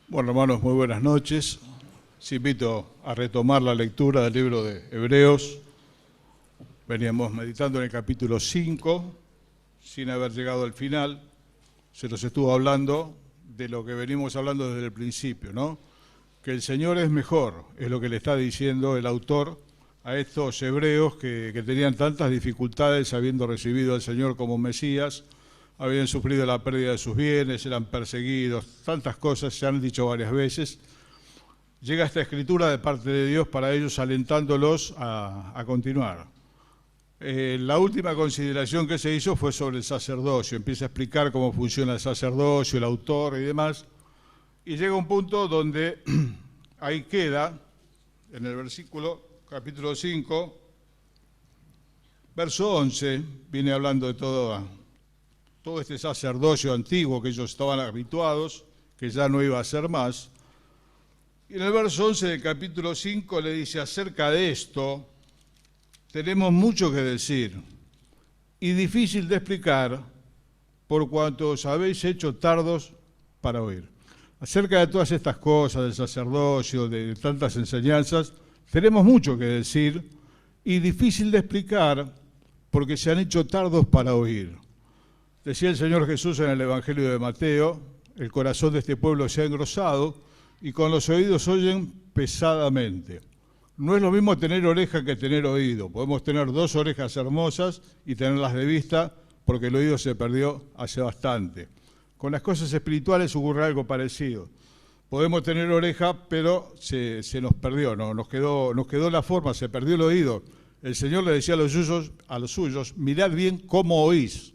Bueno, hermanos, muy buenas noches. Les invito a retomar la lectura del libro de Hebreos. Veníamos meditando en el capítulo 5, sin haber llegado al final. Se nos estuvo hablando de lo que venimos hablando desde el principio, ¿no? Que el Señor es mejor, es lo que le está diciendo el autor a estos hebreos que tenían tantas dificultades habiendo recibido al Señor como Mesías. Habían sufrido la pérdida de sus bienes, eran perseguidos, tantas cosas se han dicho varias veces. Llega esta escritura de parte de Dios para ellos, alentándolos a continuar. La última consideración que se hizo fue sobre el sacerdocio. Empieza a explicar cómo funciona el sacerdocio, el autor y demás. Y llega un punto donde ahí queda, en el versículo, capítulo 5, verso 11, viene hablando de todo este sacerdocio antiguo que ellos estaban habituados, que ya no iba a ser más. Y en el verso 11 del capítulo 5 le dice: acerca de esto tenemos mucho que decir y difícil de explicar, por cuanto os habéis hecho tardos para oír. Acerca de todas estas cosas, del sacerdocio, de tantas enseñanzas, tenemos mucho que decir y difícil de explicar, porque se han hecho tardos para oír. Decía el Señor Jesús en el Evangelio de Mateo: el corazón de este pueblo se ha engrosado y con los oídos oyen pesadamente. No es lo mismo tener oreja que tener oído. Podemos tener dos orejas hermosas y tenerlas de vista porque el oído se perdió hace bastante. Con las cosas espirituales ocurre algo parecido. Podemos tener oreja, pero se nos perdió, ¿no? Nos quedó la forma, se perdió el oído. El Señor le decía a los suyos: mirad bien cómo oís.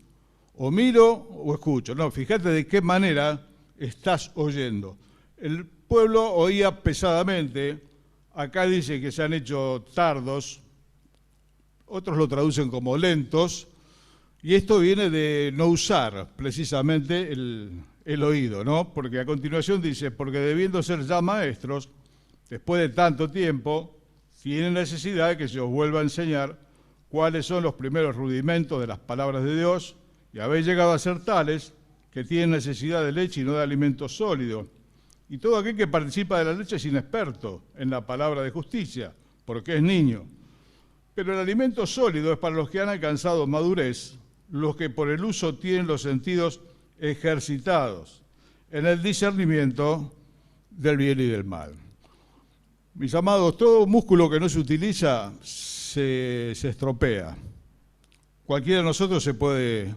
O miro o escucho. No, fíjate de qué manera estás oyendo. El pueblo oía pesadamente. Acá dice que se han hecho tardos. Otros lo traducen como lentos. Y esto viene de no usar precisamente el oído, ¿no? Porque a continuación dice: porque debiendo ser ya maestros, después de tanto tiempo, tienen necesidad de que se os vuelva a enseñar cuáles son los primeros rudimentos de las palabras de Dios. Y habéis llegado a ser tales que tienen necesidad de leche y no de alimento sólido. Y todo aquel que participa de la leche es inexperto en la palabra de justicia, porque es niño. Pero el alimento sólido es para los que han alcanzado madurez, los que por el uso tienen los sentidos ejercitados en el discernimiento del bien y del mal. Mis amados, todo músculo que no se utiliza se estropea. Cualquiera de nosotros se puede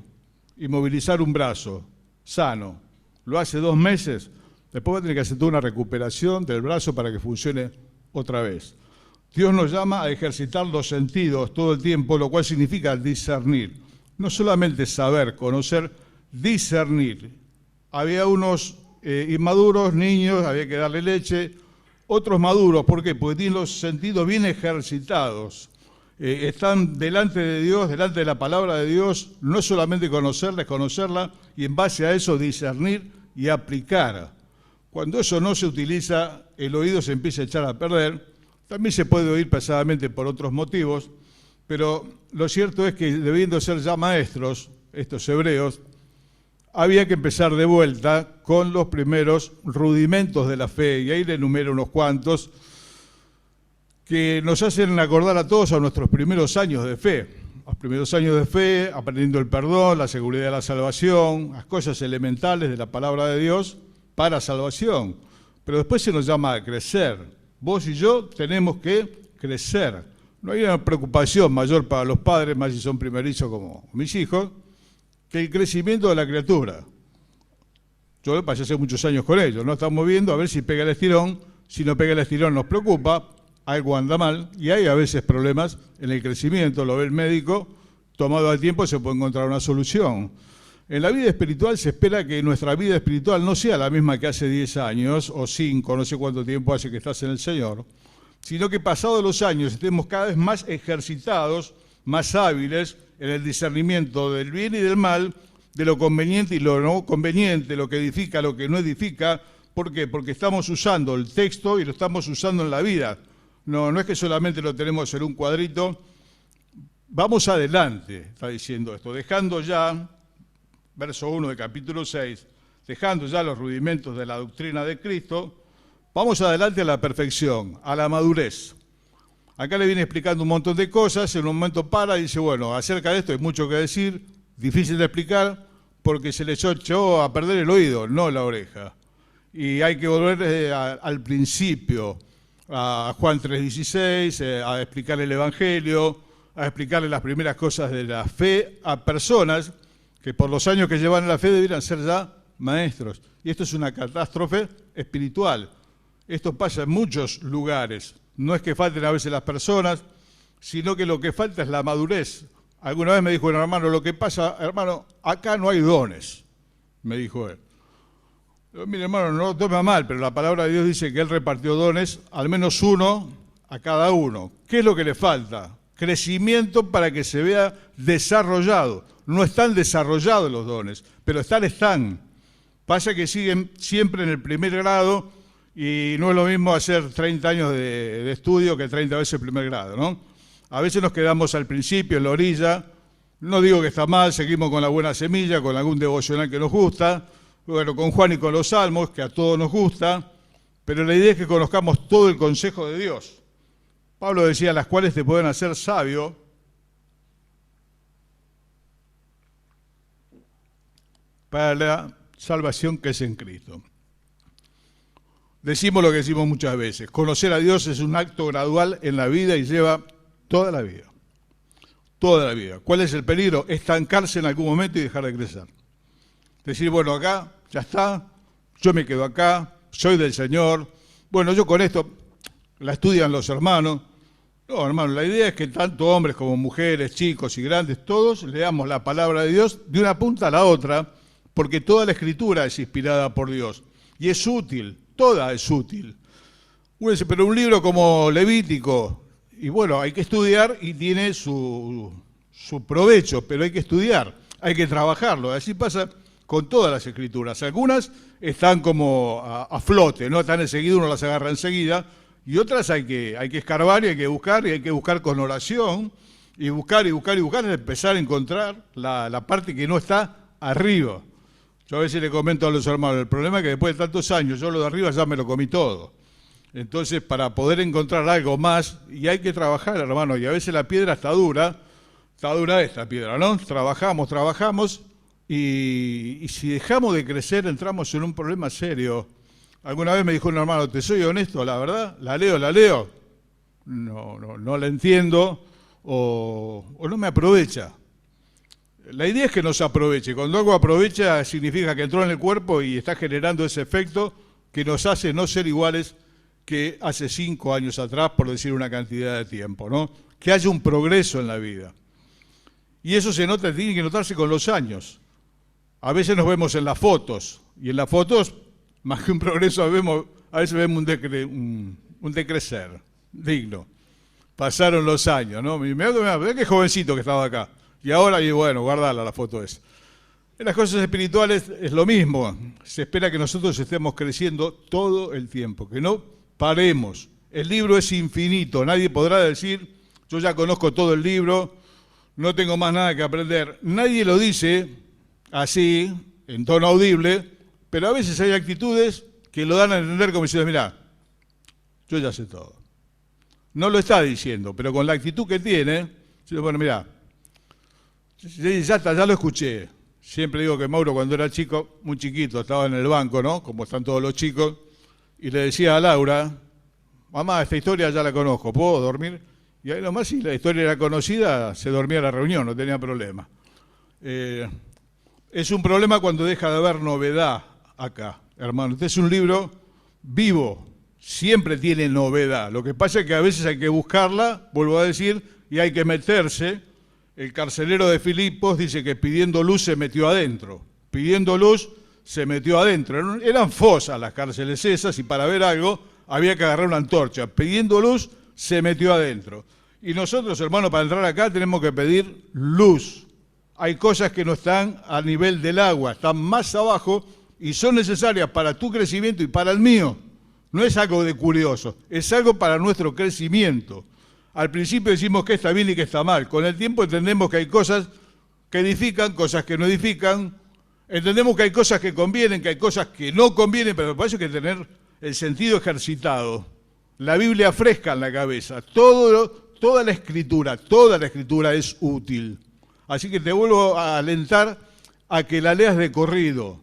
inmovilizar un brazo sano, lo hace 2 meses, después va a tener que hacer toda una recuperación del brazo para que funcione otra vez. Dios nos llama a ejercitar los sentidos todo el tiempo, lo cual significa discernir. No solamente saber, conocer, discernir. Había unos inmaduros, niños, había que darle leche, otros maduros. ¿Por qué? Porque tienen los sentidos bien ejercitados. Están delante de Dios, delante de la palabra de Dios, no solamente conocerla, es conocerla y en base a eso discernir y aplicar. Cuando eso no se utiliza, el oído se empieza a echar a perder. También se puede oír pesadamente por otros motivos, pero lo cierto es que debiendo ser ya maestros, estos hebreos, había que empezar de vuelta con los primeros rudimentos de la fe, y ahí le enumero unos cuantos que nos hacen acordar a todos a nuestros primeros años de fe. Los primeros años de fe, aprendiendo el perdón, la seguridad de la salvación, las cosas elementales de la palabra de Dios para salvación. Pero después se nos llama a crecer. Vos y yo tenemos que crecer. No hay una preocupación mayor para los padres, más si son primerizos como mis hijos, que el crecimiento de la criatura. Yo pasé hace muchos años con ellos, ¿no? Estamos viendo a ver si pega el estirón. Si no pega el estirón nos preocupa. Algo anda mal y hay a veces problemas en el crecimiento, lo ve el médico, tomado al tiempo se puede encontrar una solución. En la vida espiritual se espera que nuestra vida espiritual no sea la misma que hace 10 años o 5, no sé cuánto tiempo hace que estás en el Señor, sino que pasados los años estemos cada vez más ejercitados, más hábiles en el discernimiento del bien y del mal, de lo conveniente y lo no conveniente, lo que edifica, lo que no edifica. ¿Por qué? Porque estamos usando el texto y lo estamos usando en la vida. No es que solamente lo tenemos en un cuadrito. Vamos adelante, está diciendo esto, dejando ya, verso 1 de capítulo 6, dejando ya los rudimentos de la doctrina de Cristo, vamos adelante a la perfección, a la madurez. Acá le viene explicando un montón de cosas, en un momento para y dice, bueno, acerca de esto hay mucho que decir, difícil de explicar, porque se les echó a perder el oído, no la oreja. Y hay que volver al principio, a Juan 3:16, a explicar el Evangelio, a explicarle las primeras cosas de la fe a personas que por los años que llevan en la fe debieran ser ya maestros. Y esto es una catástrofe espiritual. Esto pasa en muchos lugares. No es que falten a veces las personas, sino que lo que falta es la madurez. Alguna vez me dijo un hermano, lo que pasa, hermano, acá no hay dones, me dijo él. Mire, hermano, no lo tome mal, pero la palabra de Dios dice que Él repartió dones, al menos uno a cada uno. ¿Qué es lo que le falta? Crecimiento para que se vea desarrollado. No están desarrollados los dones, pero están. Pasa que siguen siempre en el primer grado y no es lo mismo hacer 30 años de estudio que 30 veces el primer grado, ¿no? A veces nos quedamos al principio, en la orilla. No digo que está mal, seguimos con la buena semilla, con algún devocional que nos gusta, bueno, con Juan y con los Salmos, que a todos nos gusta, pero la idea es que conozcamos todo el consejo de Dios. Pablo decía, las cuales te pueden hacer sabio para la salvación que es en Cristo. Decimos lo que decimos muchas veces, conocer a Dios es un acto gradual en la vida y lleva toda la vida. Toda la vida. ¿Cuál es el peligro? Estancarse en algún momento y dejar de crecer. Decir, bueno, acá ya está, yo me quedo acá, soy del Señor. Bueno, yo con esto, la estudian los hermanos. No, hermano, la idea es que tanto hombres como mujeres, chicos y grandes, todos leamos la palabra de Dios de una punta a la otra, porque toda la Escritura es inspirada por Dios. Y es útil, toda es útil. Uno dice, pero un libro como Levítico, y bueno, hay que estudiar y tiene su provecho, pero hay que estudiar, hay que trabajarlo. Así pasa con todas las Escrituras. Algunas están como a flote, no están enseguida, uno las agarra enseguida, y otras hay que escarbar y hay que buscar con oración, y buscar, hasta empezar a encontrar la parte que no está arriba. Yo a veces le comento a los hermanos, el problema es que después de tantos años, yo lo de arriba ya me lo comí todo. Entonces, para poder encontrar algo más, y hay que trabajar, hermano, y a veces la piedra está dura esta piedra, ¿no? Trabajamos, y si dejamos de crecer, entramos en un problema serio. Alguna vez me dijo un hermano, te soy honesto, la verdad, la leo, no la entiendo, o no me aprovecha. La idea es que nos aproveche. Cuando algo aprovecha, significa que entró en el cuerpo y está generando ese efecto que nos hace no ser iguales que hace 5 años atrás, por decir una cantidad de tiempo, ¿no? Que haya un progreso en la vida. Y eso tiene que notarse con los años. A veces nos vemos en las fotos, y en las fotos, más que un progreso, a veces vemos un decrecer digno. Pasaron los años, ¿no? Mirá qué jovencito que estaba acá. Y ahora, y bueno, guardala la foto esa. En las cosas espirituales es lo mismo. Se espera que nosotros estemos creciendo todo el tiempo, que no paremos. El libro es infinito. Nadie podrá decir, yo ya conozco todo el libro, no tengo más nada que aprender. Nadie lo dice así, en tono audible, pero a veces hay actitudes que lo dan a entender como diciendo, mirá, yo ya sé todo. No lo está diciendo, pero con la actitud que tiene, bueno, mirá, ya lo escuché. Siempre digo que Mauro, cuando era chico, muy chiquito, estaba en el banco, ¿no? Como están todos los chicos, y le decía a Laura, mamá, esta historia ya la conozco, ¿puedo dormir? Y ahí nomás, si la historia era conocida, se dormía a la reunión, no tenía problema. Es un problema cuando deja de haber novedad acá, hermano. Este es un libro vivo, siempre tiene novedad. Lo que pasa es que a veces hay que buscarla, vuelvo a decir, y hay que meterse. El carcelero de Filipos dice que pidiendo luz se metió adentro. Pidiendo luz se metió adentro. Eran fosas las cárceles esas y para ver algo había que agarrar una antorcha. Pidiendo luz se metió adentro. Y nosotros, hermanos, para entrar acá tenemos que pedir luz. Hay cosas que no están a nivel del agua, están más abajo y son necesarias para tu crecimiento y para el mío. No es algo de curioso, es algo para nuestro crecimiento. Al principio decimos que está bien y que está mal. Con el tiempo entendemos que hay cosas que edifican, cosas que no edifican. Entendemos que hay cosas que convienen, que hay cosas que no convienen, pero para eso hay que tener el sentido ejercitado. La Biblia fresca en la cabeza. Toda la escritura es útil. Así que te vuelvo a alentar a que la leas de corrido.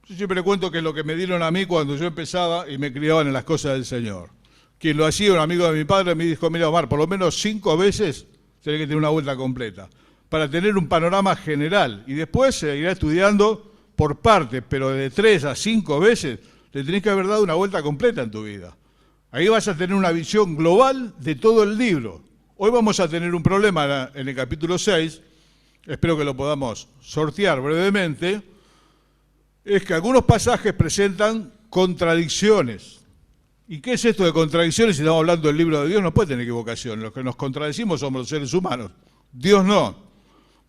Yo siempre cuento que es lo que me dieron a mí cuando yo empezaba y me criaban en las cosas del Señor. Quien lo hacía, un amigo de mi padre, me dijo, mira Omar, por lo menos 5 veces tenés que tener una vuelta completa, para tener un panorama general. Y después se irá estudiando por partes, pero de 3 a 5 veces te tenés que haber dado una vuelta completa en tu vida. Ahí vas a tener una visión global de todo el libro. Hoy vamos a tener un problema en el capítulo 6, espero que lo podamos sortear brevemente, es que algunos pasajes presentan contradicciones. ¿Y qué es esto de contradicciones? Si estamos hablando del libro de Dios, no puede tener equivocación. Los que nos contradecimos somos los seres humanos. Dios no.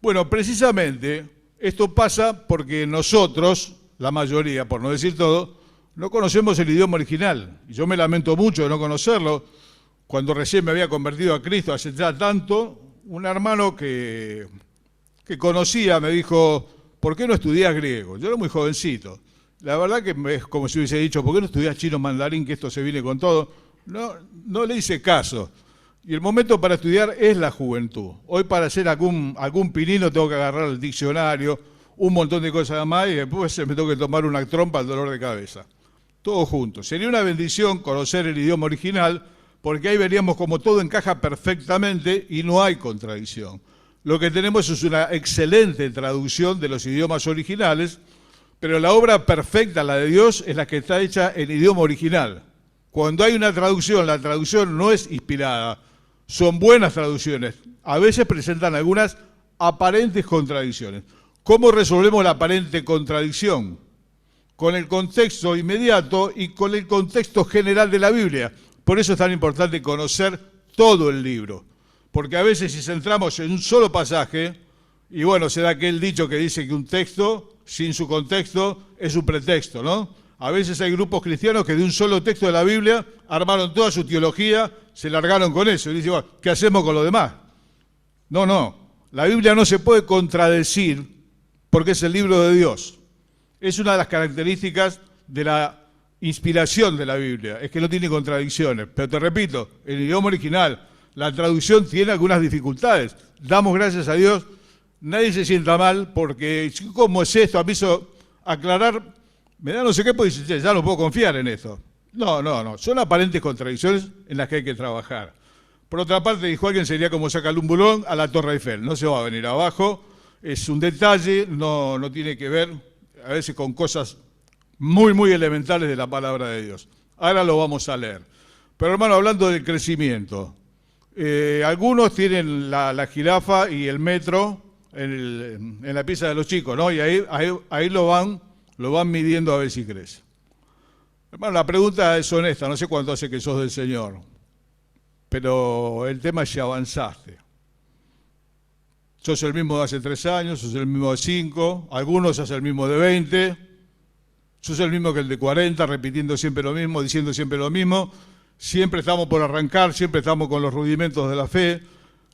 Bueno, precisamente esto pasa porque nosotros, la mayoría, por no decir todo, no conocemos el idioma original. Y yo me lamento mucho de no conocerlo. Cuando recién me había convertido a Cristo hace ya tanto, un hermano que conocía me dijo, ¿por qué no estudiás griego? Yo era muy jovencito. La verdad que es como si hubiese dicho, ¿por qué no estudiás chino mandarín, que esto se viene con todo? No le hice caso. Y el momento para estudiar es la juventud. Hoy para hacer algún pinino tengo que agarrar el diccionario, un montón de cosas más, y después me tengo que tomar una trompa al dolor de cabeza. Todo junto. Sería una bendición conocer el idioma original, porque ahí veríamos como todo encaja perfectamente y no hay contradicción. Lo que tenemos es una excelente traducción de los idiomas originales, pero la obra perfecta, la de Dios, es la que está hecha en idioma original. Cuando hay una traducción, la traducción no es inspirada, son buenas traducciones. A veces presentan algunas aparentes contradicciones. ¿Cómo resolvemos la aparente contradicción? Con el contexto inmediato y con el contexto general de la Biblia. Por eso es tan importante conocer todo el libro. Porque a veces si centramos en un solo pasaje, y bueno, se da aquel dicho que dice que un texto sin su contexto es un pretexto, ¿no? A veces hay grupos cristianos que de un solo texto de la Biblia armaron toda su teología, se largaron con eso y dicen, bueno, ¿qué hacemos con lo demás? No, la Biblia no se puede contradecir porque es el libro de Dios. Es una de las características de la inspiración de la Biblia, es que no tiene contradicciones. Pero te repito, el idioma original, la traducción tiene algunas dificultades. Damos gracias a Dios. Nadie se sienta mal porque, ¿cómo es esto? A mí eso, aclarar, me da no sé qué, pues dice, ya no puedo confiar en esto. No, son aparentes contradicciones en las que hay que trabajar. Por otra parte, dijo alguien, sería como sacarle un bulón a la Torre Eiffel, no se va a venir abajo, es un detalle, no tiene que ver a veces con cosas muy elementales de la palabra de Dios. Ahora lo vamos a leer. Pero hermano, hablando del crecimiento, algunos tienen la jirafa y el metro en la pieza de los chicos, ¿no? Y ahí lo van midiendo a ver si crece. Hermano, la pregunta es honesta, no sé cuánto hace que sos del Señor, pero el tema es si avanzaste. Sos el mismo de hace 3 años, sos el mismo de 5, algunos sos el mismo de 20, sos el mismo que el de 40, repitiendo siempre lo mismo, diciendo siempre lo mismo, siempre estamos por arrancar, siempre estamos con los rudimentos de la fe.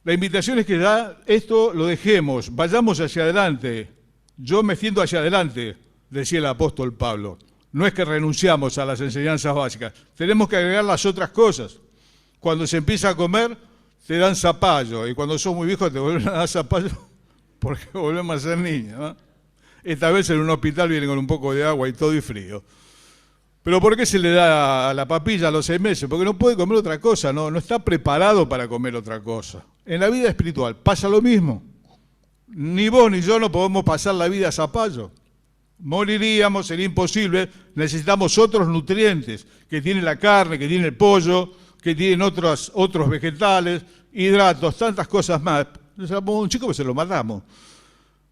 La invitación es que ya esto lo dejemos, vayamos hacia adelante. Yo me siento hacia adelante, decía el apóstol Pablo. No es que renunciamos a las enseñanzas básicas, tenemos que agregar las otras cosas. Cuando se empieza a comer, te dan zapallo, y cuando sos muy viejo te vuelven a dar zapallo porque volvemos a ser niños, ¿no? Esta vez en un hospital vienen con un poco de agua y todo y frío. ¿Pero por qué se le da a la papilla a los 6 meses? Porque no puede comer otra cosa, no está preparado para comer otra cosa. En la vida espiritual pasa lo mismo. Ni vos ni yo no podemos pasar la vida a zapallo. Moriríamos, sería imposible. Necesitamos otros nutrientes que tiene la carne, que tiene el pollo, que tienen otros vegetales, hidratos, tantas cosas más. Un chico que se lo matamos.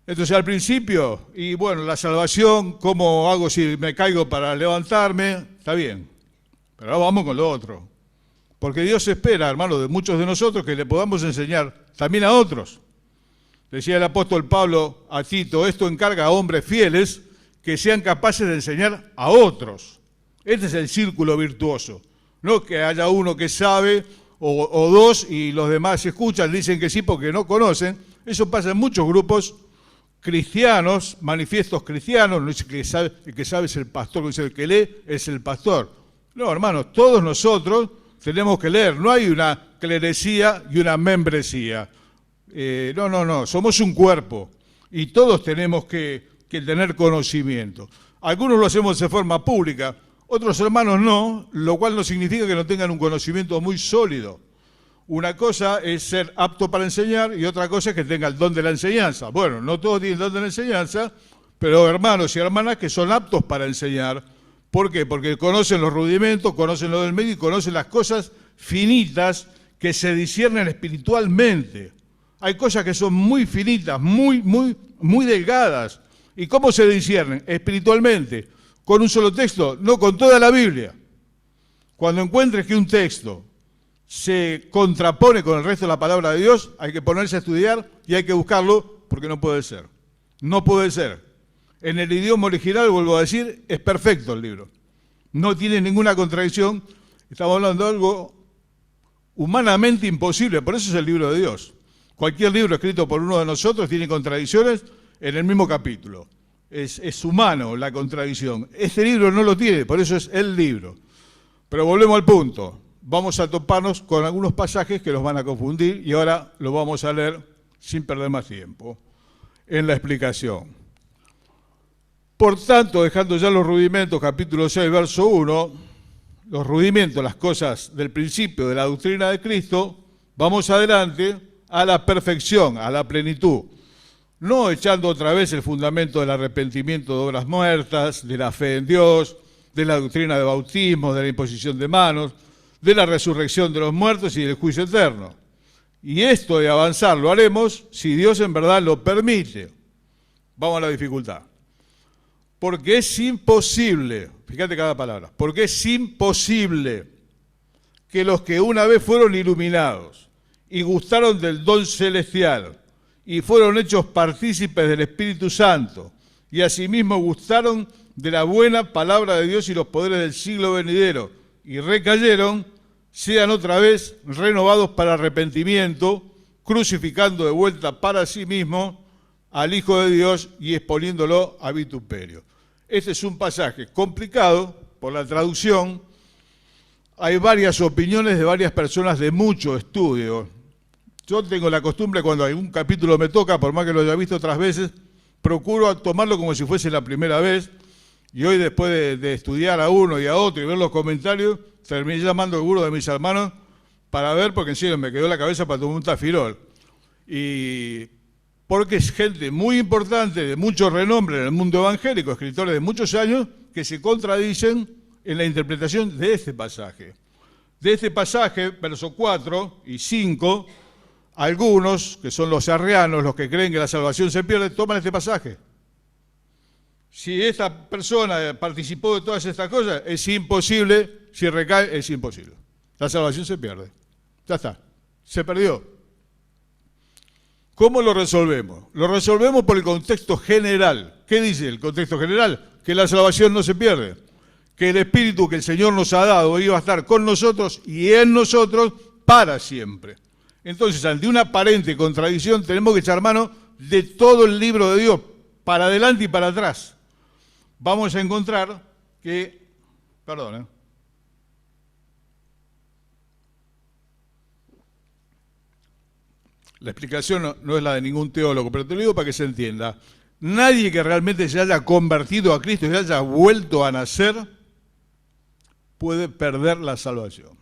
Entonces al principio, y bueno, la salvación, ¿cómo hago si me caigo para levantarme? Está bien, pero ahora vamos con lo otro. Porque Dios espera, hermano, de muchos de nosotros que le podamos enseñar también a otros. Decía el apóstol Pablo a Tito, esto encarga a hombres fieles que sean capaces de enseñar a otros. Este es el círculo virtuoso. No que haya uno que sabe o dos y los demás escuchan, dicen que sí porque no conocen. Eso pasa en muchos grupos cristianos, manifiestos cristianos, no dice que el que sabe es el pastor, no dice el que lee es el pastor. No, hermanos, todos nosotros tenemos que leer, no hay una clerecía y una membresía. No, somos un cuerpo y todos tenemos que tener conocimiento. Algunos lo hacemos de forma pública, otros hermanos no, lo cual no significa que no tengan un conocimiento muy sólido. Una cosa es ser apto para enseñar y otra cosa es que tenga el don de la enseñanza. Bueno, no todos tienen el don de la enseñanza, pero hermanos y hermanas que son aptos para enseñar. ¿Por qué? Porque conocen los rudimentos, conocen lo del medio y conocen las cosas finitas que se disciernen espiritualmente. Hay cosas que son muy finitas, muy delgadas. ¿Y cómo se disciernen? Espiritualmente. ¿Con un solo texto? No, con toda la Biblia. Cuando encuentres que un texto se contrapone con el resto de la palabra de Dios, hay que ponerse a estudiar y hay que buscarlo porque no puede ser. No puede ser. En el idioma original, vuelvo a decir, es perfecto el libro. No tiene ninguna contradicción. Estamos hablando de algo humanamente imposible, por eso es el libro de Dios. Cualquier libro escrito por uno de nosotros tiene contradicciones en el mismo capítulo. Es humano la contradicción. Este libro no lo tiene, por eso es el libro. Pero volvemos al punto. Vamos a toparnos con algunos pasajes que los van a confundir y ahora los vamos a leer sin perder más tiempo en la explicación. Por tanto, dejando ya los rudimentos, capítulo 6, verso 1, los rudimentos, las cosas del principio de la doctrina de Cristo, vamos adelante a la perfección, a la plenitud. No echando otra vez el fundamento del arrepentimiento de obras muertas, de la fe en Dios, de la doctrina de bautismo, de la imposición de manos, de la resurrección de los muertos y del juicio eterno. Y esto de avanzar lo haremos si Dios en verdad lo permite. Vamos a la dificultad. Porque es imposible, fíjate cada palabra, porque es imposible que los que una vez fueron iluminados y gustaron del don celestial y fueron hechos partícipes del Espíritu Santo y asimismo gustaron de la buena palabra de Dios y los poderes del siglo venidero y recayeron, sean otra vez renovados para arrepentimiento, crucificando de vuelta para sí mismo al Hijo de Dios y exponiéndolo a vituperio. Este es un pasaje complicado por la traducción. Hay varias opiniones de varias personas de mucho estudio. Yo tengo la costumbre, cuando algún capítulo me toca, por más que lo haya visto otras veces, procuro tomarlo como si fuese la primera vez. Y hoy, después de estudiar a uno y a otro y ver los comentarios, terminé llamando a alguno de mis hermanos para ver, porque en serio me quedó la cabeza para tomar un tafirol. Y porque es gente muy importante, de mucho renombre en el mundo evangélico, escritores de muchos años, que se contradicen en la interpretación de este pasaje. De este pasaje, versos 4 y 5, algunos, que son los arrianos, los que creen que la salvación se pierde, toman este pasaje. Si esta persona participó de todas estas cosas, es imposible, si recae, es imposible. La salvación se pierde. Ya está, se perdió. ¿Cómo lo resolvemos? Lo resolvemos por el contexto general. ¿Qué dice el contexto general? Que la salvación no se pierde. Que el Espíritu que el Señor nos ha dado iba a estar con nosotros y en nosotros para siempre. Entonces, ante una aparente contradicción, tenemos que echar mano de todo el libro de Dios, para adelante y para atrás. Vamos a encontrar que, la explicación no es la de ningún teólogo, pero te lo digo para que se entienda. Nadie que realmente se haya convertido a Cristo y haya vuelto a nacer puede perder la salvación.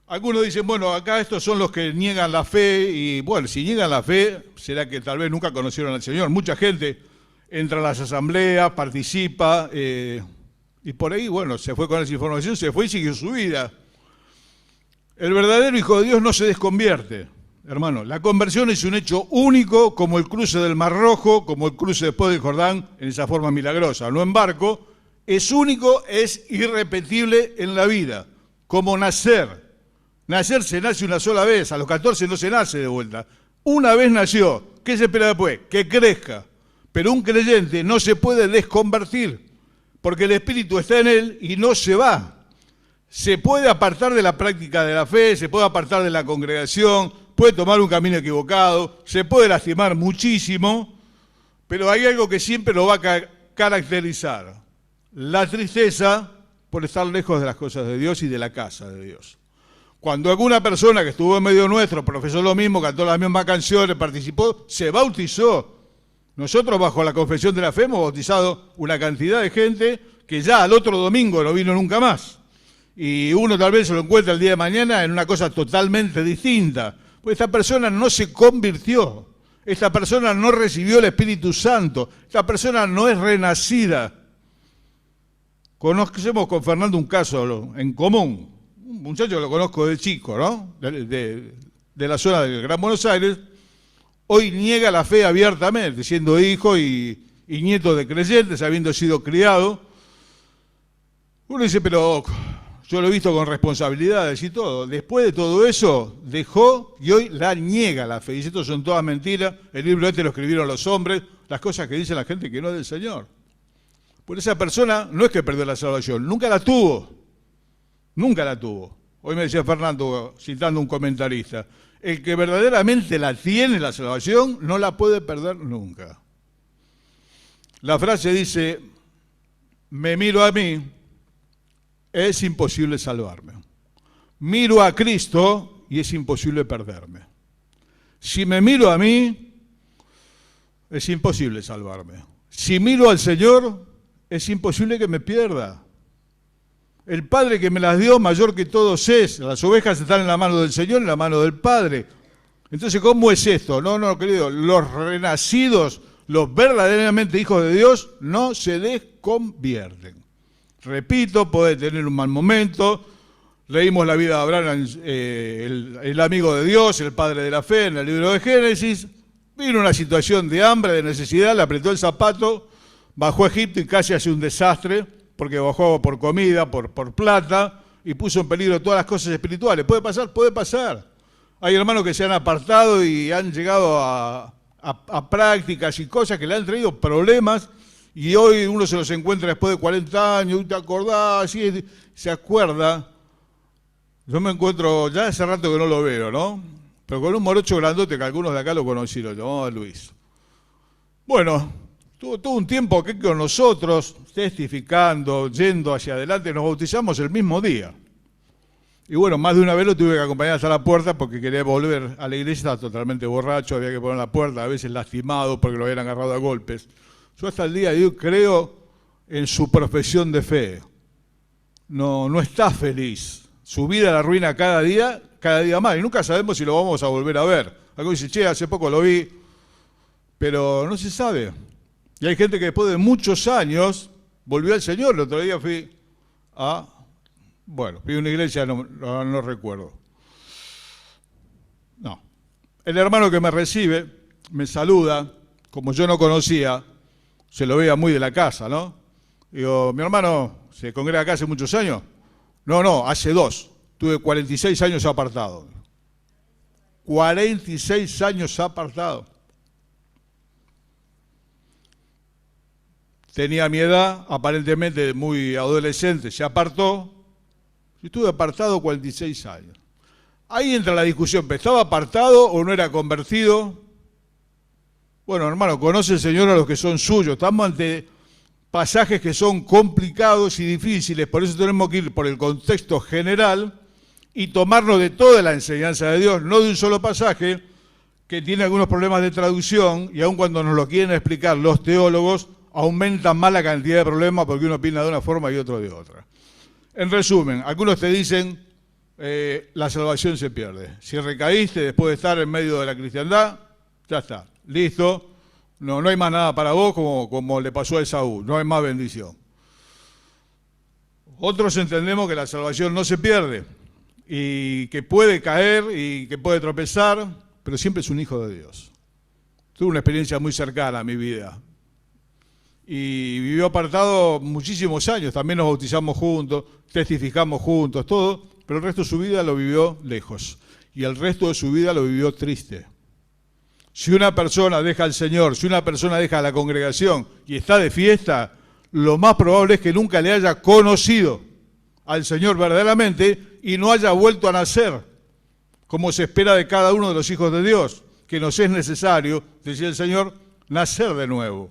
Algunos dicen, bueno, acá estos son los que niegan la fe, y bueno, si niegan la fe, será que tal vez nunca conocieron al Señor. Mucha gente entra a las asambleas, participa, y por ahí, bueno, se fue con esa información, se fue y siguió su vida. El verdadero Hijo de Dios no se desconvierte, hermano. La conversión es un hecho único, como el cruce del Mar Rojo, como el cruce después del Jordán, en esa forma milagrosa, no en barco. Es único, es irrepetible en la vida, como nacer. Nacer se nace una sola vez, a los 14 no se nace de vuelta. Una vez nació, ¿qué se espera después? Que crezca. Pero un creyente no se puede desconvertir, porque el Espíritu está en él y no se va. Se puede apartar de la práctica de la fe, se puede apartar de la congregación, puede tomar un camino equivocado, se puede lastimar muchísimo, pero hay algo que siempre lo va a caracterizar: la tristeza por estar lejos de las cosas de Dios y de la casa de Dios. Cuando alguna persona que estuvo en medio nuestro profesó lo mismo, cantó las mismas canciones, participó, se bautizó. Nosotros bajo la confesión de la fe hemos bautizado una cantidad de gente que ya al otro domingo no vino nunca más. Y uno tal vez se lo encuentra el día de mañana en una cosa totalmente distinta. Pues esta persona no se convirtió, esta persona no recibió el Espíritu Santo, esta persona no es renacida. Conocemos con Fernando un caso en común. Un muchacho que lo conozco de chico, ¿no? De la zona del Gran Buenos Aires. Hoy niega la fe abiertamente, siendo hijo y nieto de creyentes, habiendo sido criado. Uno dice, pero yo lo he visto con responsabilidades y todo. Después de todo eso, dejó y hoy la niega la fe. Dice, esto son todas mentiras, el libro este lo escribieron los hombres, las cosas que dice la gente que no es del Señor. Por esa persona no es que perdió la salvación, nunca la tuvo. Nunca la tuvo. Hoy me decía Fernando, citando un comentarista, el que verdaderamente la tiene, la salvación, no la puede perder nunca. La frase dice, me miro a mí, es imposible salvarme. Miro a Cristo y es imposible perderme. Si me miro a mí, es imposible salvarme. Si miro al Señor, es imposible que me pierda. El Padre que me las dio, mayor que todos es. Las ovejas están en la mano del Señor, en la mano del Padre. Entonces, ¿cómo es esto? No, querido, los renacidos, los verdaderamente hijos de Dios, no se desconvierten. Repito, puede tener un mal momento. Leímos la vida de Abraham, el amigo de Dios, el padre de la fe, en el libro de Génesis. Vino una situación de hambre, de necesidad, le apretó el zapato, bajó a Egipto y casi hace un desastre, porque bajó por comida, por plata, y puso en peligro todas las cosas espirituales. ¿Puede pasar? Puede pasar. Hay hermanos que se han apartado y han llegado a prácticas y cosas que le han traído problemas, y hoy uno se los encuentra después de 40 años, ¿te acordás? Sí, se acuerda. Yo me encuentro, ya hace rato que no lo veo, ¿no? Pero con un morocho grandote que algunos de acá lo conocieron, llamado Luis. Bueno, tuvo un tiempo aquí con nosotros, testificando, yendo hacia adelante, nos bautizamos el mismo día. Y bueno, más de una vez lo tuve que acompañar hasta la puerta porque quería volver a la iglesia, estaba totalmente borracho, había que poner la puerta, a veces lastimado porque lo habían agarrado a golpes. Yo hasta el día de hoy creo en su profesión de fe. No está feliz. Su vida la arruina cada día más, y nunca sabemos si lo vamos a volver a ver. Algo dice, che, hace poco lo vi, pero no se sabe. Y hay gente que después de muchos años volvió al Señor. El otro día fui a una iglesia, no recuerdo. No. El hermano que me recibe me saluda, como yo no conocía, se lo veía muy de la casa, ¿no? Digo, mi hermano se congrega acá hace muchos años. No, hace 2. Tuve 46 años apartado. 46 años apartado. Tenía mi edad, aparentemente muy adolescente, se apartó. Yo estuve apartado 46 años. Ahí entra la discusión, ¿estaba apartado o no era convertido? Bueno, hermano, conoce el Señor a los que son suyos. Estamos ante pasajes que son complicados y difíciles, por eso tenemos que ir por el contexto general y tomarnos de toda la enseñanza de Dios, no de un solo pasaje que tiene algunos problemas de traducción, y aun cuando nos lo quieren explicar los teólogos, aumentan más la cantidad de problemas porque uno opina de una forma y otro de otra. En resumen, algunos te dicen, la salvación se pierde. Si recaíste después de estar en medio de la cristiandad, ya está, listo. No hay más nada para vos como le pasó a Esaú, no hay más bendición. Otros entendemos que la salvación no se pierde y que puede caer y que puede tropezar, pero siempre es un hijo de Dios. Tuve una experiencia muy cercana a mi vida y vivió apartado muchísimos años, también nos bautizamos juntos, testificamos juntos, todo, pero el resto de su vida lo vivió lejos y el resto de su vida lo vivió triste. Si una persona deja al Señor, si una persona deja a la congregación y está de fiesta, lo más probable es que nunca le haya conocido al Señor verdaderamente y no haya vuelto a nacer. como se espera de cada uno de los hijos de Dios, que nos es necesario, decía el Señor, nacer de nuevo.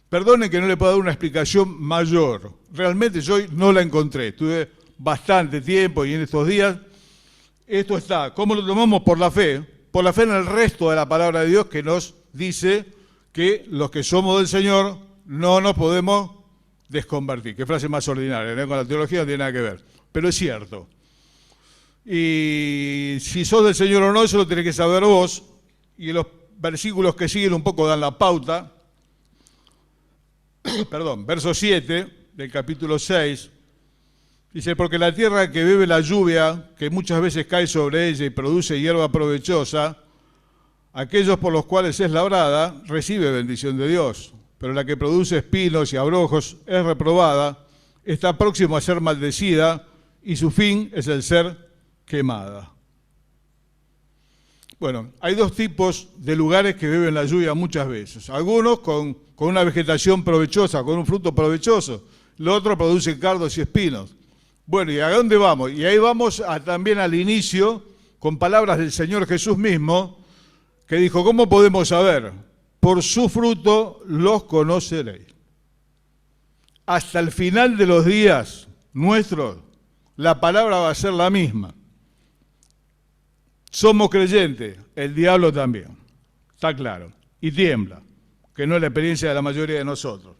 Perdonen que no le pueda dar una explicación mayor. Realmente yo hoy no la encontré. Tuve bastante tiempo y en estos días esto está. ¿Cómo lo tomamos? Por la fe. Por la fe en el resto de la palabra de Dios que nos dice que los que somos del Señor no nos podemos desconvertir. Qué frase más ordinaria, ¿no? Con la teología no tiene nada que ver. Pero es cierto. Y si sos del Señor o no, eso lo tenés que saber vos. Y los versículos que siguen un poco dan la pauta. Perdón, verso 7 del capítulo 6, dice, porque la tierra que bebe la lluvia, que muchas veces cae sobre ella y produce hierba provechosa, aquellos por los cuales es labrada, recibe bendición de Dios, pero la que produce espinos y abrojos es reprobada, está próximo a ser maldecida, y su fin es el ser quemada. Bueno, hay dos tipos de lugares que beben la lluvia muchas veces. Algunos con una vegetación provechosa, con un fruto provechoso. Los otros producen cardos y espinos. Bueno, ¿y a dónde vamos? Y ahí vamos también al inicio, con palabras del Señor Jesús mismo, que dijo, ¿cómo podemos saber? Por su fruto los conoceréis. Hasta el final de los días nuestros, la palabra va a ser la misma. Somos creyentes, el diablo también, está claro, y tiembla, que no es la experiencia de la mayoría de nosotros.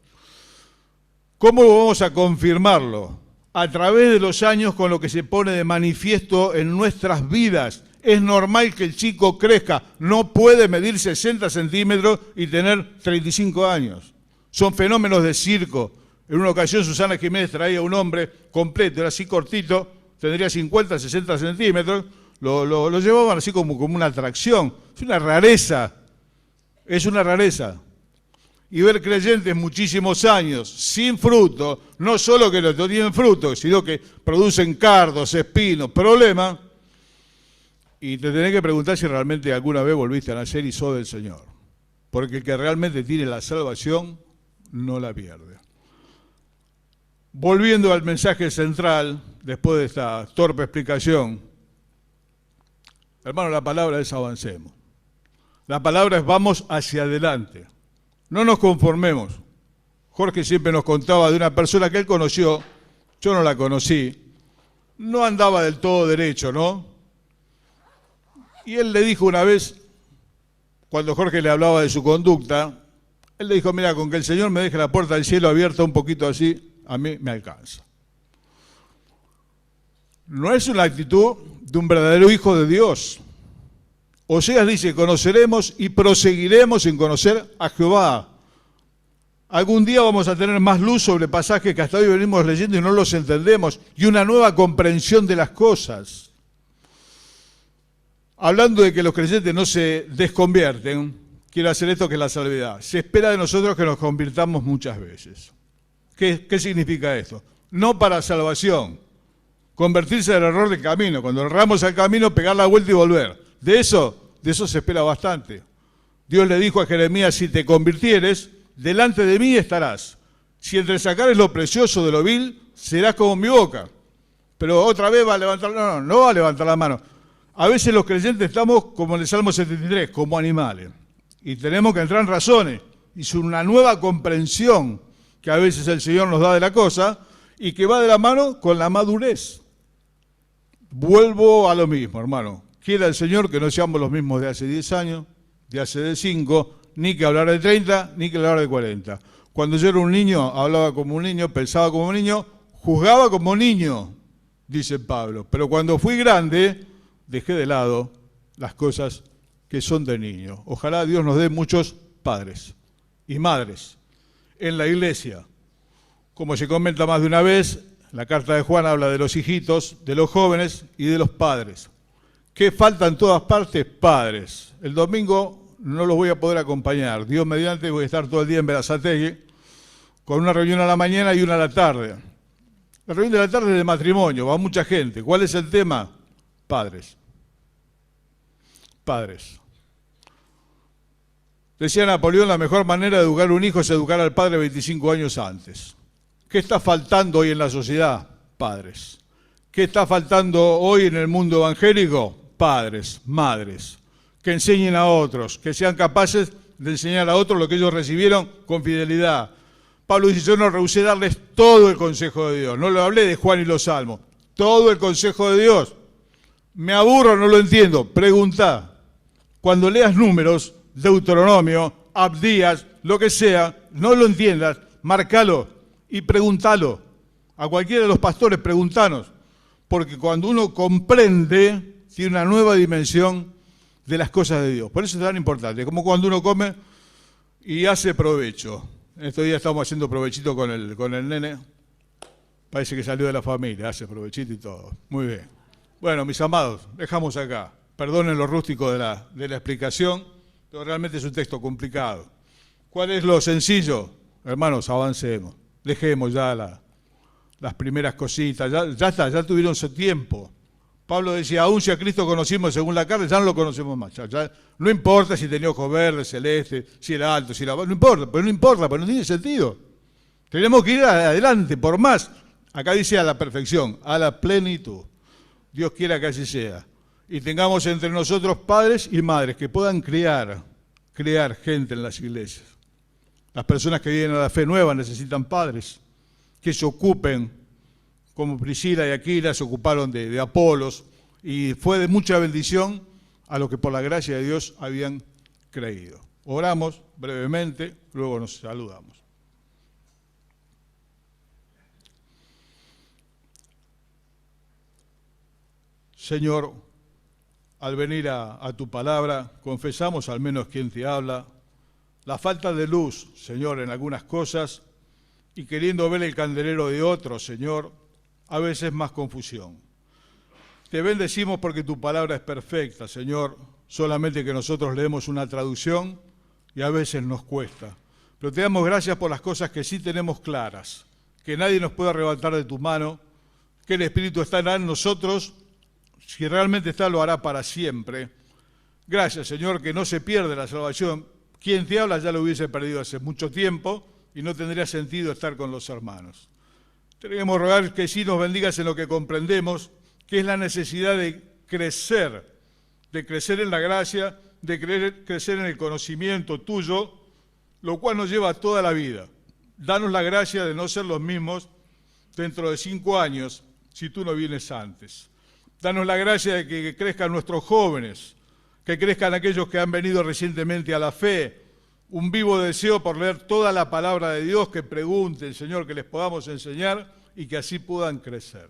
¿Cómo vamos a confirmarlo? A través de los años con lo que se pone de manifiesto en nuestras vidas. Es normal que el chico crezca, no puede medir 60 centímetros y tener 35 años. Son fenómenos de circo. En una ocasión Susana Jiménez traía un hombre completo, era así cortito, tendría 50, 60 centímetros, lo llevaban así como una atracción. Es una rareza, Y ver creyentes muchísimos años sin fruto, no solo que no tienen fruto, sino que producen cardos, espinos, problemas, y te tenés que preguntar si realmente alguna vez volviste a nacer y sos del Señor. Porque el que realmente tiene la salvación, no la pierde. Volviendo al mensaje central, después de esta torpe explicación, hermano, la palabra es avancemos. La palabra es vamos hacia adelante. No nos conformemos. Jorge siempre nos contaba de una persona que él conoció, yo no la conocí, no andaba del todo derecho, ¿no? Y él le dijo una vez, cuando Jorge le hablaba de su conducta, él le dijo, mira, con que el Señor me deje la puerta del cielo abierta un poquito así, a mí me alcanza. No es una actitud de un verdadero hijo de Dios. Oseas dice, conoceremos y proseguiremos en conocer a Jehová. Algún día vamos a tener más luz sobre pasajes que hasta hoy venimos leyendo y no los entendemos, y una nueva comprensión de las cosas. Hablando de que los creyentes no se desconvierten, quiero hacer esto que es la salvedad. Se espera de nosotros que nos convirtamos muchas veces. ¿Qué significa esto? No para salvación. Convertirse del error del camino. Cuando erramos al camino, pegar la vuelta y volver. De eso se espera bastante. Dios le dijo a Jeremías, si te convirtieres, delante de mí estarás. Si entre sacares lo precioso de lo vil, serás como mi boca. Pero otra vez va a levantar, no va a levantar la mano. A veces los creyentes estamos como en el Salmo 73, como animales. Y tenemos que entrar en razones. Es una nueva comprensión que a veces el Señor nos da de la cosa y que va de la mano con la madurez. Vuelvo a lo mismo, hermano. Quiera el Señor que no seamos los mismos de hace 10 años, de hace 5, ni que hablar de 30, ni que hablar de 40. Cuando yo era un niño, hablaba como un niño, pensaba como un niño, juzgaba como niño, dice Pablo. Pero cuando fui grande, dejé de lado las cosas que son de niño. Ojalá Dios nos dé muchos padres y madres en la iglesia. Como se comenta más de una vez, la carta de Juan habla de los hijitos, de los jóvenes y de los padres. ¿Qué falta en todas partes? Padres. El domingo no los voy a poder acompañar. Dios mediante voy a estar todo el día en Berazategui con una reunión a la mañana y una a la tarde. La reunión de la tarde es de matrimonio, va mucha gente. ¿Cuál es el tema? Padres. Padres. Decía Napoleón, la mejor manera de educar a un hijo es educar al padre 25 años antes. ¿Qué está faltando hoy en la sociedad? Padres. ¿Qué está faltando hoy en el mundo evangélico? padres, madres, que enseñen a otros, que sean capaces de enseñar a otros lo que ellos recibieron con fidelidad. Pablo dice, yo no rehusé darles todo el consejo de Dios. No lo hablé de Juan y los Salmos. Todo el consejo de Dios. Me aburro, no lo entiendo. Preguntá. Cuando leas Números, Deuteronomio, Abdías, lo que sea, no lo entiendas, marcalo y preguntalo. A cualquiera de los pastores, preguntanos. Porque cuando uno comprende, tiene una nueva dimensión de las cosas de Dios. Por eso es tan importante. Como cuando uno come y hace provecho. Estos días estamos haciendo provechito con el nene. Parece que salió de la familia, hace provechito y todo. Muy bien. Bueno, mis amados, dejamos acá. Perdonen lo rústico de la explicación, pero realmente es un texto complicado. ¿Cuál es lo sencillo? Hermanos, avancemos. Dejemos ya las primeras cositas. Ya está, ya tuvieron su tiempo. Pablo decía, aún si a Cristo conocimos según la carne, ya no lo conocemos más. Ya, no importa si tenía ojos verdes, celeste, si era alto, si era bajo, no importa, porque no tiene sentido. Tenemos que ir adelante, por más. Acá dice a la perfección, a la plenitud. Dios quiera que así sea. Y tengamos entre nosotros padres y madres que puedan crear gente en las iglesias. Las personas que vienen a la fe nueva necesitan padres que se ocupen, como Priscila y Aquila se ocuparon de Apolos, y fue de mucha bendición a los que por la gracia de Dios habían creído. Oramos brevemente, luego nos saludamos. Señor, al venir a tu palabra, confesamos al menos quien te habla, la falta de luz, Señor, en algunas cosas, y queriendo ver el candelero de otros, Señor, a veces más confusión. Te bendecimos porque tu palabra es perfecta, Señor, solamente que nosotros leemos una traducción y a veces nos cuesta. Pero te damos gracias por las cosas que sí tenemos claras, que nadie nos puede arrebatar de tu mano, que el Espíritu está en nosotros, si realmente está lo hará para siempre. Gracias, Señor, que no se pierde la salvación. Quien te habla ya lo hubiese perdido hace mucho tiempo y no tendría sentido estar con los hermanos. Te queremos rogar que sí nos bendigas en lo que comprendemos, que es la necesidad de crecer en la gracia, de crecer en el conocimiento tuyo, lo cual nos lleva toda la vida. Danos la gracia de no ser los mismos dentro de 5 años, si tú no vienes antes. Danos la gracia de que crezcan nuestros jóvenes, que crezcan aquellos que han venido recientemente a la fe, un vivo deseo por leer toda la palabra de Dios, que pregunten, Señor, que les podamos enseñar y que así puedan crecer.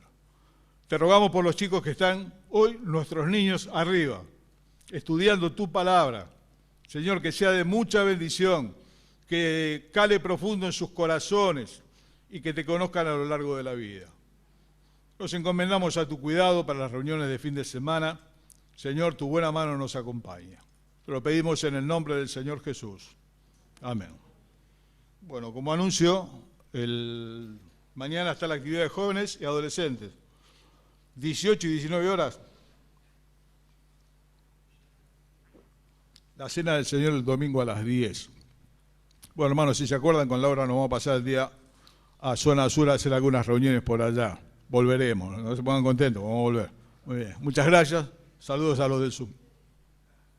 Te rogamos por los chicos que están hoy, nuestros niños, arriba, estudiando tu palabra. Señor, que sea de mucha bendición, que cale profundo en sus corazones y que te conozcan a lo largo de la vida. Nos encomendamos a tu cuidado para las reuniones de fin de semana. Señor, tu buena mano nos acompaña. Te lo pedimos en el nombre del Señor Jesús. Amén. Bueno, como anuncio, mañana está la actividad de jóvenes y adolescentes. 18 y 19 horas. La cena del Señor el domingo a las 10. Bueno, hermanos, si se acuerdan, con Laura nos vamos a pasar el día a Zona Sur a hacer algunas reuniones por allá. Volveremos, no se pongan contentos, vamos a volver. Muy bien, muchas gracias. Saludos a los del Zoom.